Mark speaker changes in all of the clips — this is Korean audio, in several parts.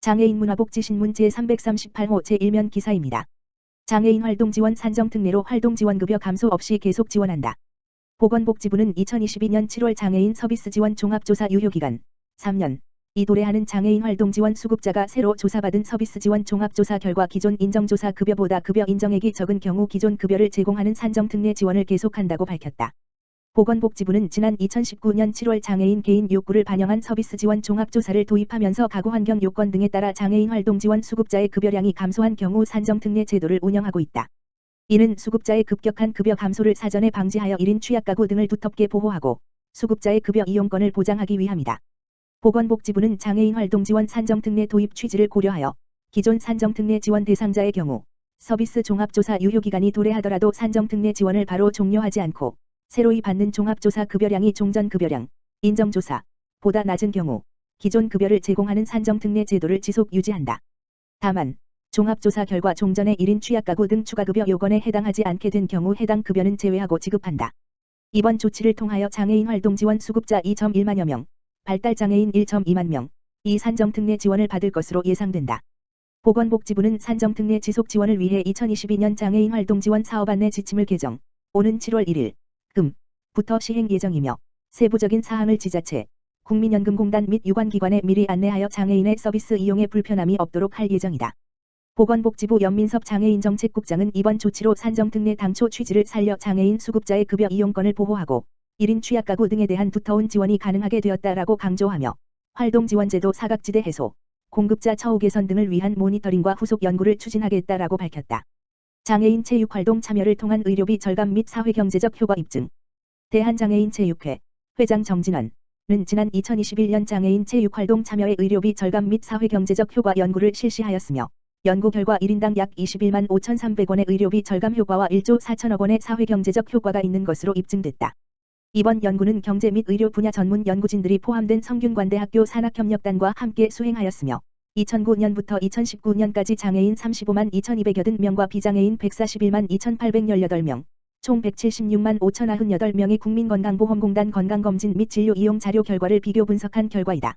Speaker 1: 장애인 문화복지신문 제338호 제1면 기사입니다. 장애인 활동지원 산정특례로 활동지원급여 감소 없이 계속 지원한다. 보건복지부는 2022년 7월 장애인 서비스지원 종합조사 유효기간 3년 이 도래하는 장애인 활동지원 수급자가 새로 조사받은 서비스지원 종합조사 결과 기존 인정조사 급여보다 급여 인정액이 적은 경우 기존 급여를 제공하는 산정특례 지원을 계속한다고 밝혔다. 보건복지부는 지난 2019년 7월 장애인 개인 욕구를 반영한 서비스지원 종합조사를 도입하면서 가구환경 요건 등에 따라 장애인 활동지원 수급자의 급여량이 감소한 경우 산정특례 제도를 운영하고 있다. 이는 수급자의 급격한 급여 감소를 사전에 방지하여 1인 취약가구 등을 두텁게 보호하고 수급자의 급여 이용권을 보장하기 위함이다. 보건복지부는 장애인 활동지원 산정특례 도입 취지를 고려하여 기존 산정특례 지원 대상자의 경우 서비스 종합조사 유효기간이 도래하더라도 산정특례 지원을 바로 종료하지 않고 새로이 받는 종합조사 급여량이 종전 급여량, 인정조사 보다 낮은 경우 기존 급여를 제공하는 산정특례 제도를 지속 유지한다. 다만 종합조사 결과 종전의 1인 취약가구 등 추가급여 요건에 해당하지 않게 된 경우 해당 급여는 제외하고 지급한다. 이번 조치를 통하여 장애인 활동지원 수급자 2.1만여 명, 발달장애인 1.2만 명, 이 산정특례 지원을 받을 것으로 예상된다. 보건복지부는 산정특례 지속 지원을 위해 2022년 장애인 활동지원 사업 안내 지침을 개정, 오는 7월 1일 금부터 시행 예정이며 세부적인 사항을 지자체, 국민연금공단 및 유관기관에 미리 안내하여 장애인의 서비스 이용에 불편함이 없도록 할 예정이다. 보건복지부 연민섭 장애인정책국장은 이번 조치로 산정특례 당초 취지를 살려 장애인 수급자의 급여 이용권을 보호하고 1인 취약가구 등에 대한 두터운 지원이 가능하게 되었다라고 강조하며 활동지원제도 사각지대 해소, 공급자 처우 개선 등을 위한 모니터링과 후속 연구를 추진하겠다라고 밝혔다. 장애인 체육활동 참여를 통한 의료비 절감 및 사회경제적 효과 입증. 대한장애인 체육회 회장 정진원은 지난 2021년 장애인 체육활동 참여의 의료비 절감 및 사회경제적 효과 연구를 실시하였으며 연구 결과 1인당 약 21만 5,300원의 의료비 절감 효과와 1조 4천억 원의 사회경제적 효과가 있는 것으로 입증됐다. 이번 연구는 경제 및 의료 분야 전문 연구진들이 포함된 성균관대학교 산학협력단과 함께 수행하였으며 2009년부터 2019년까지 장애인 35만 2,280명과 비장애인 141만 2,818명, 총 176만 5,098명의 국민건강보험공단 건강검진 및 진료 이용 자료 결과를 비교 분석한 결과이다.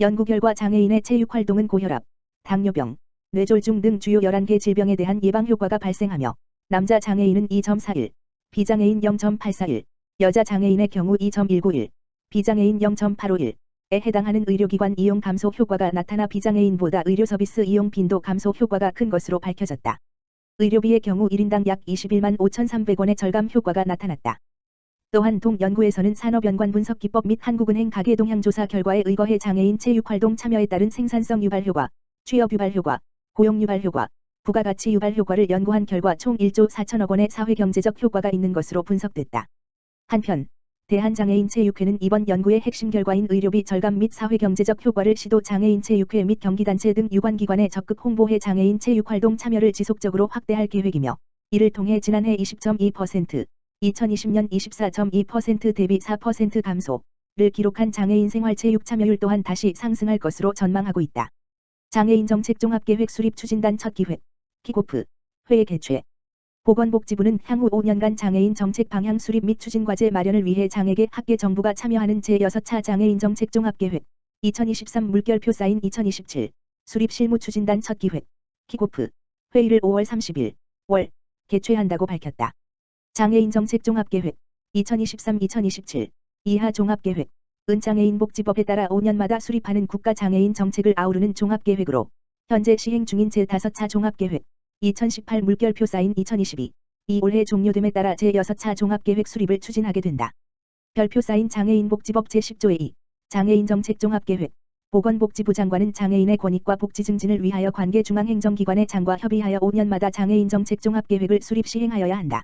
Speaker 1: 연구 결과 장애인의 체육활동은 고혈압, 당뇨병, 뇌졸중 등 주요 11개 질병에 대한 예방 효과가 발생하며 남자 장애인은 2.41, 비장애인 0.841, 여자 장애인의 경우 2.191, 비장애인 0.851에 해당하는 의료기관 이용 감소 효과가 나타나 비장애인보다 의료 서비스 이용 빈도 감소 효과가 큰 것으로 밝혀졌다. 의료비의 경우 1인당 약 21만 5,300원의 절감 효과가 나타났다. 또한 동 연구에서는 산업연관 분석기법 및 한국은행 가계동향조사 결과에 의거해 장애인 체육활동 참여에 따른 생산성 유발 효과, 취업 유발 효과, 고용 유발 효과, 부가가치 유발 효과를 연구한 결과 총 1조 4천억 원의 사회경제적 효과가 있는 것으로 분석됐다. 한편 대한장애인 체육회는 이번 연구의 핵심 결과인 의료비 절감 및 사회경제적 효과를 시도 장애인 체육회 및 경기단체 등 유관기관에 적극 홍보해 장애인 체육활동 참여를 지속적으로 확대할 계획이며 이를 통해 지난해 20.2%, 2020년 24.2% 대비 4% 감소를 기록한 장애인 생활체육 참여율 또한 다시 상승할 것으로 전망하고 있다. 장애인 정책 종합계획 수립 추진단 첫 기획, 킥오프, 회의 개최. 보건복지부는 향후 5년간 장애인 정책 방향 수립 및 추진 과제 마련을 위해 장애계 학계 정부가 참여하는 제6차 장애인 정책 종합계획 2023 물결표 사인 2027 수립 실무 추진단 첫 기획, 킥오프, 회의를 5월 30일 개최한다고 밝혔다. 장애인 정책 종합계획 2023-2027 이하 종합계획 은 장애인 복지법에 따라 5년마다 수립하는 국가장애인 정책을 아우르는 종합계획으로 현재 시행 중인 제5차 종합계획 2018 물결표 사인 2022 이 올해 종료됨에 따라 제6차 종합계획 수립을 추진하게 된다. 별표 사인 장애인복지법 제10조의 2 장애인 정책 종합계획 보건복지부 장관은 장애인의 권익과 복지 증진을 위하여 관계 중앙행정기관의 장과 협의하여 5년마다 장애인 정책 종합계획을 수립 시행하여야 한다.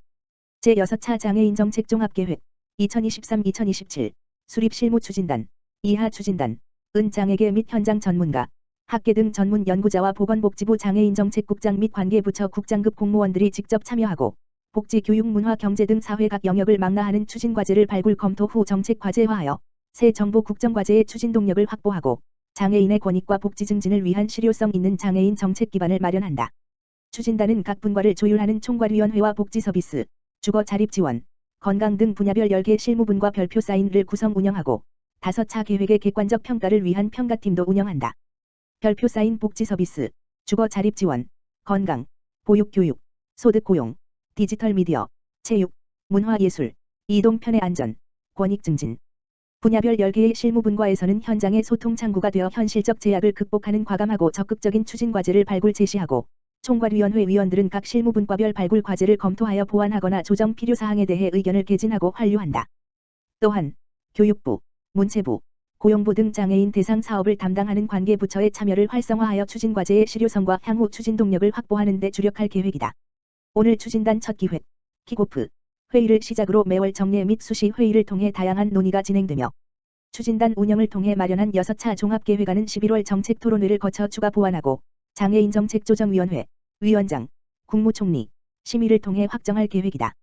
Speaker 1: 제6차 장애인 정책 종합계획 2023-2027 수립 실무 추진단 이하 추진단 은 장애계 및 현장 전문가 학계 등 전문 연구자와 보건복지부 장애인정책국장 및 관계부처 국장급 공무원들이 직접 참여하고 복지, 교육, 문화, 경제 등 사회 각 영역을 망라하는 추진 과제를 발굴 검토 후 정책 과제화하여 새 정부 국정과제의 추진 동력을 확보하고 장애인의 권익과 복지 증진을 위한 실효성 있는 장애인 정책 기반을 마련한다. 추진단은 각 분과를 조율하는 총괄위원회와 복지서비스, 주거 자립 지원, 건강 등 분야별 10개 실무분과 별표 사인을 구성 운영하고 5차 계획의 객관적 평가를 위한 평가팀도 운영한다. 별표 쌓인 복지 서비스, 주거 자립 지원, 건강, 보육 교육, 소득 고용, 디지털 미디어, 체육, 문화 예술, 이동 편의 안전, 권익 증진. 분야별 10개의 실무분과에서는 현장의 소통 창구가 되어 현실적 제약을 극복하는 과감하고 적극적인 추진 과제를 발굴 제시하고, 총괄위원회 위원들은 각 실무분과별 발굴 과제를 검토하여 보완하거나 조정 필요사항에 대해 의견을 개진하고 환류한다. 또한 교육부, 문체부, 고용부 등 장애인 대상 사업을 담당하는 관계부처의 참여를 활성화하여 추진 과제의 실효성과 향후 추진 동력을 확보하는 데 주력할 계획이다. 오늘 추진단 첫 기획, 킥오프 회의를 시작으로 매월 정례 및 수시 회의를 통해 다양한 논의가 진행되며, 추진단 운영을 통해 마련한 6차 종합계획안은 11월 정책토론회를 거쳐 추가 보완하고 장애인정책조정위원회, 위원장, 국무총리, 심의를 통해 확정할 계획이다.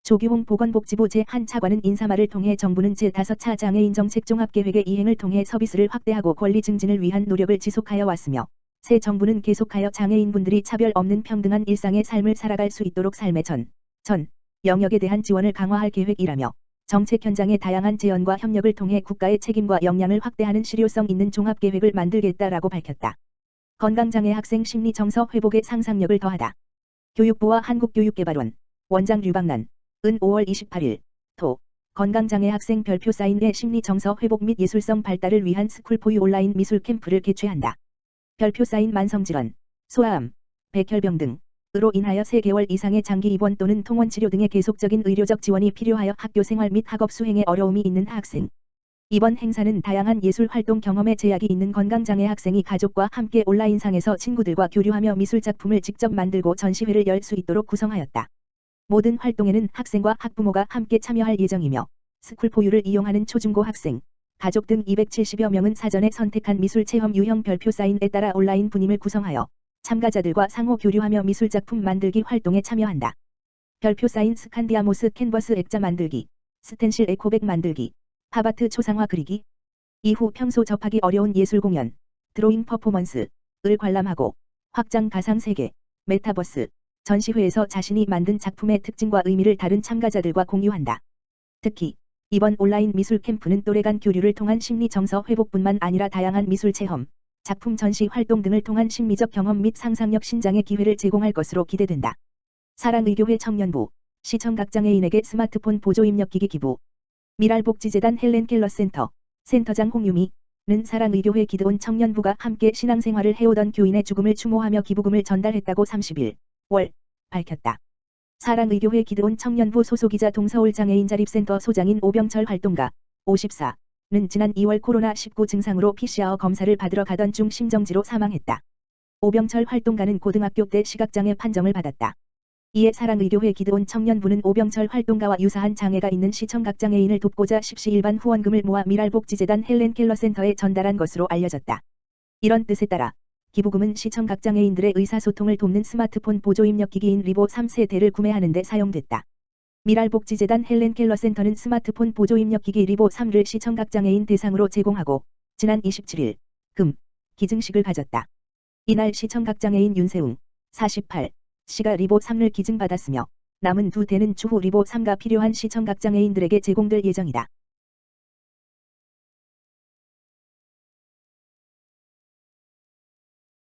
Speaker 1: 조규홍 보건복지부 제1차관은 인사말을 통해 정부는 제5차 장애인정책 종합계획의 이행을 통해 서비스를 확대하고 권리 증진을 위한 노력을 지속하여 왔으며, 새 정부는 계속하여 장애인분들이 차별 없는 평등한 일상의 삶을 살아갈 수 있도록 삶의 전 영역에 대한 지원을 강화할 계획이라며, 정책 현장의 다양한 재연과 협력을 통해 국가의 책임과 역량을 확대하는 실효성 있는 종합계획을 만들겠다라고 밝혔다. 건강장애 학생 심리 정서 회복에 상상력을 더하다. 교육부와 한국교육개발원, 원장 류박난, 은 5월 28일, 토, 건강장애 학생 별표 쌓인의 심리 정서 회복 및 예술성 발달을 위한 스쿨포유 온라인 미술 캠프를 개최한다. 별표 쌓인 만성질환, 소아암, 백혈병 등으로 인하여 3개월 이상의 장기 입원 또는 통원 치료 등의 계속적인 의료적 지원이 필요하여 학교 생활 및 학업 수행에 어려움이 있는 학생. 이번 행사는 다양한 예술 활동 경험에 제약이 있는 건강장애 학생이 가족과 함께 온라인상에서 친구들과 교류하며 미술 작품을 직접 만들고 전시회를 열 수 있도록 구성하였다. 모든 활동에는 학생과 학부모가 함께 참여할 예정이며, 스쿨포유를 이용하는 초중고 학생, 가족 등 270여 명은 사전에 선택한 미술 체험 유형 별표 사인에 따라 온라인 분임을 구성하여 참가자들과 상호 교류하며 미술 작품 만들기 활동에 참여한다. 별표 사인 스칸디아모스 캔버스 액자 만들기, 스텐실 에코백 만들기, 팝아트 초상화 그리기. 이후 평소 접하기 어려운 예술 공연, 드로잉 퍼포먼스를 관람하고 확장 가상 세계, 메타버스, 전시회에서 자신이 만든 작품의 특징과 의미를 다른 참가자들과 공유한다. 특히 이번 온라인 미술 캠프는 또래 간 교류를 통한 심리 정서 회복뿐만 아니라 다양한 미술 체험, 작품 전시 활동 등을 통한 심리적 경험 및 상상력 신장의 기회를 제공할 것으로 기대된다. 사랑의교회 청년부, 시청 각 장애인에게 스마트폰 보조 입력기기 기부. 미랄복지재단 헬렌켈러 센터장 홍유미는 사랑의교회 기드온 청년부가 함께 신앙생활을 해오던 교인의 죽음을 추모하며 기부금을 전달했다고 30일 밝혔다. 사랑의교회 기드온 청년부 소속이자 동서울 장애인자립센터 소장인 오병철 활동가 54는 지난 2월 코로나19 증상으로 PCR 검사를 받으러 가던 중 심정지로 사망했다. 오병철 활동가는 고등학교 때 시각장애 판정을 받았다. 이에 사랑의교회 기드온 청년부는 오병철 활동가와 유사한 장애가 있는 시청 각 장애인을 돕고자 십시 일반 후원금을 모아 미랄복지재단 헬렌켈러 센터에 전달한 것으로 알려졌다. 이런 뜻에 따라 기부금은 시청 각 장애인들의 의사소통을 돕는 스마트폰 보조 입력기기인 리보 3세대를 구매하는 데 사용됐다. 미랄복지재단 헬렌켈러 센터는 스마트폰 보조 입력기기 리보 3를 시청 각 장애인 대상으로 제공하고 지난 27일 기증식을 가졌다. 이날 시청 각 장애인 윤세웅 48시가 리보 3를 기증받았으며 남은 2대는 추후 리보 3가 필요한 시청 각 장애인들에게 제공될 예정이다.